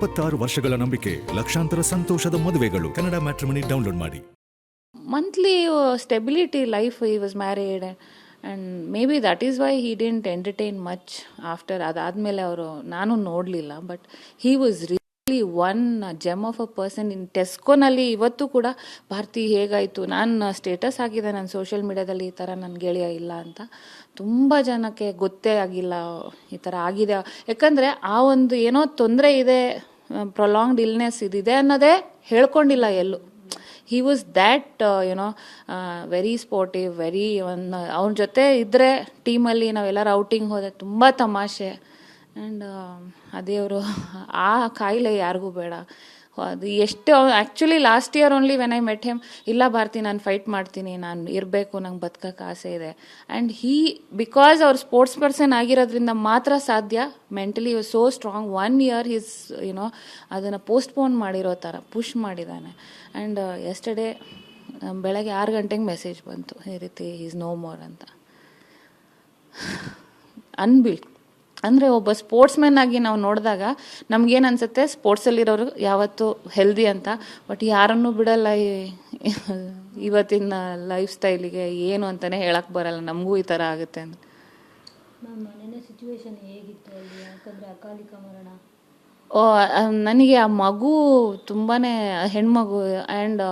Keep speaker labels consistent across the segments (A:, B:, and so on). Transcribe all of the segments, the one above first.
A: 26 ವರ್ಷಗಳ ನಂಬಿಕೆ, ಲಕ್ಷಾಂತರ ಸಂತೋಷದ ಮದುವೆಗಳು. ಕನ್ನಡ ಮ್ಯಾಟ್ರಿಮನಿ ಡೌನ್ಲೋಡ್ ಮಾಡಿ.
B: monthly stability life. He was married and maybe that is why he didn't entertain much after ಅದಾದ್ಮೇಲೆ ಅವರು ನಾನು ನೋಡಲಿಲ್ಲ. But he was really one gem of a person. in ಟೆಸ್ಕೋನಲ್ಲಿ ಇವತ್ತು ಕೂಡ ಭಾರತಿ ಹೇಗಾಯಿತು, ನಾನು ಸ್ಟೇಟಸ್ ಹಾಕಿದೆ ನನ್ನ ಸೋಷಿಯಲ್ ಮೀಡಿಯಾದಲ್ಲಿ, ಈ ಥರ ನನ್ನ ಗೆಳೆಯ ಇಲ್ಲ ಅಂತ. ತುಂಬ ಜನಕ್ಕೆ ಗೊತ್ತೇ ಆಗಿಲ್ಲ ಈ ಥರ ಆಗಿದೆ. ಯಾಕಂದರೆ ಆ ಒಂದು ಏನೋ ತೊಂದರೆ ಇದೆ, ಪ್ರೊಲಾಂಗ್ಡ್ ಇಲ್ನೆಸ್ ಇದಿದೆ ಅನ್ನೋದೇ ಹೇಳ್ಕೊಂಡಿಲ್ಲ ಎಲ್ಲೂ. he was that very sportive, very ಅವನ ಜೊತೆ ಇದ್ದರೆ ಟೀಮಲ್ಲಿ ನಾವೆಲ್ಲರೂ ಔಟಿಂಗ್ ಹೋದರೆ ತುಂಬ ತಮಾಷೆ. ಆ್ಯಂಡ್ ಅದೇವರು ಆ ಕಾಯಿಲೆ ಯಾರಿಗೂ ಬೇಡ. ಅದು ಎಷ್ಟು actually last year only when I met him, ಇಲ್ಲ ಭಾರತಿ ನಾನು ಫೈಟ್ ಮಾಡ್ತೀನಿ, ನಾನು ಇರಬೇಕು, ನಂಗೆ ಬದುಕಕ್ಕೆ ಆಸೆ ಇದೆ. ಆ್ಯಂಡ್ ಬಿಕಾಸ್ ಅವ್ರು ಸ್ಪೋರ್ಟ್ಸ್ ಪರ್ಸನ್ ಆಗಿರೋದ್ರಿಂದ ಮಾತ್ರ ಸಾಧ್ಯ. Mentally so strong. 1 year his ಅದನ್ನು ಪೋಸ್ಟ್ಪೋನ್ ಮಾಡಿರೋ ಥರ ಪುಷ್ ಮಾಡಿದ್ದಾನೆ. ಆ್ಯಂಡ್ ಯಸ್ಟರ್ಡೇ ಬೆಳಗ್ಗೆ 6 ಗಂಟೆಗೆ ಮೆಸೇಜ್ ಬಂತು, ಈ ರೀತಿ ಈಸ್ ನೋ ಮೋರ್ ಅಂತ. ಅಂದರೆ ಒಬ್ಬ ಸ್ಪೋರ್ಟ್ಸ್ ಮ್ಯಾನ್ ಆಗಿ ನಾವು ನೋಡಿದಾಗ ನಮಗೇನು ಅನಿಸುತ್ತೆ, ಸ್ಪೋರ್ಟ್ಸಲ್ಲಿರೋರು ಯಾವತ್ತೂ ಹೆಲ್ದಿ ಅಂತ. ಬಟ್ ಯಾರನ್ನೂ ಬಿಡಲ್ಲ ಇವತ್ತಿನ ಲೈಫ್ ಸ್ಟೈಲಿಗೆ, ಏನು ಅಂತಲೇ ಹೇಳಕ್ಕೆ ಬರಲ್ಲ. ನಮಗೂ ಈ ಥರ ಆಗುತ್ತೆ ಅಂತ.
C: ಸಿಚುವೇಶನ್ ಹೇಗಿತ್ತು ಅಲ್ಲಿ? ಯಾಕಂದರೆ ಅಕಾಲಿಕ ಮರಣ.
B: ನನಗೆ ಆ ಮಗು ತುಂಬಾ ಹೆಣ್ಮಗು. ಆ್ಯಂಡ್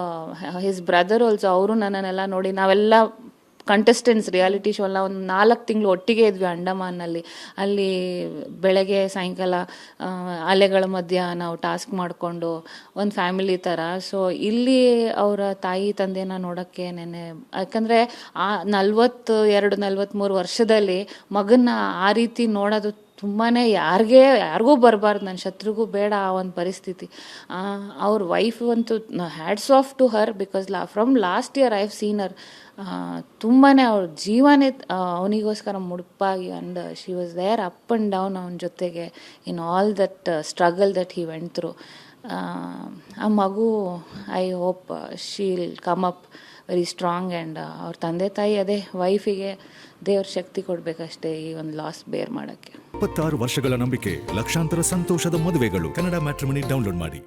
B: ಹಿಸ್ ಬ್ರದರ್ ಆಲ್ಸೋ, ಅವರು ನನ್ನನ್ನೆಲ್ಲ ನೋಡಿ, ನಾವೆಲ್ಲ ಕಂಟೆಸ್ಟೆಂಟ್ಸ್ ರಿಯಾಲಿಟಿ ಶೋ ಎಲ್ಲ ಒಂದು 4 ತಿಂಗಳು ಒಟ್ಟಿಗೆ ಇದ್ವಿ ಅಂಡಮಾನಲ್ಲಿ. ಅಲ್ಲಿ ಬೆಳಗ್ಗೆ ಸಾಯಂಕಾಲ ಅಲೆಗಳ ಮಧ್ಯ ನಾವು ಟಾಸ್ಕ್ ಮಾಡಿಕೊಂಡು ಒಂದು ಫ್ಯಾಮಿಲಿ ಥರ. ಸೊ ಇಲ್ಲಿ ಅವರ ತಾಯಿ ತಂದೆನ ನೋಡೋಕ್ಕೆ ನೆನೆ, ಯಾಕಂದರೆ ಆ 42-43 ವರ್ಷದಲ್ಲಿ ಮಗನ್ನ ಆ ರೀತಿ ನೋಡೋದು ತುಂಬಾ ಯಾರಿಗೂ ಬರಬಾರ್ದು, ನನ್ನ ಶತ್ರುಗೂ ಬೇಡ ಆ ಒಂದು ಪರಿಸ್ಥಿತಿ. ಅವ್ರ ವೈಫ್ ಅಂತೂ hats off to her, because from last year I have seen her. ತುಂಬಾ ಅವ್ರ ಜೀವನೇ ಅವನಿಗೋಸ್ಕರ ಮುಡುಪಾಗಿ. And she was there up and down ಅವನ ಜೊತೆಗೆ in all that struggle that he went through. ಆ ಮಗು, I hope she'll come up very strong. And ಅವ್ರ ತಂದೆ ತಾಯಿ ಅದೇ ವೈಫಿಗೆ ದೇವ್ರ ಶಕ್ತಿ ಕೊಡಬೇಕಷ್ಟೇ ಈ ಒಂದು ಲಾಸ್ ಬೇರ್ ಮಾಡೋಕ್ಕೆ.
A: 26 ವರ್ಷಗಳ ನಂಬಿಕೆ, ಲಕ್ಷಾಂತರ ಸಂತೋಷದ ಮದುವೆಗಳು. ಕನ್ನಡ ಮ್ಯಾಟ್ರಿಮನಿ ಡೌನ್ಲೋಡ್ ಮಾಡಿ.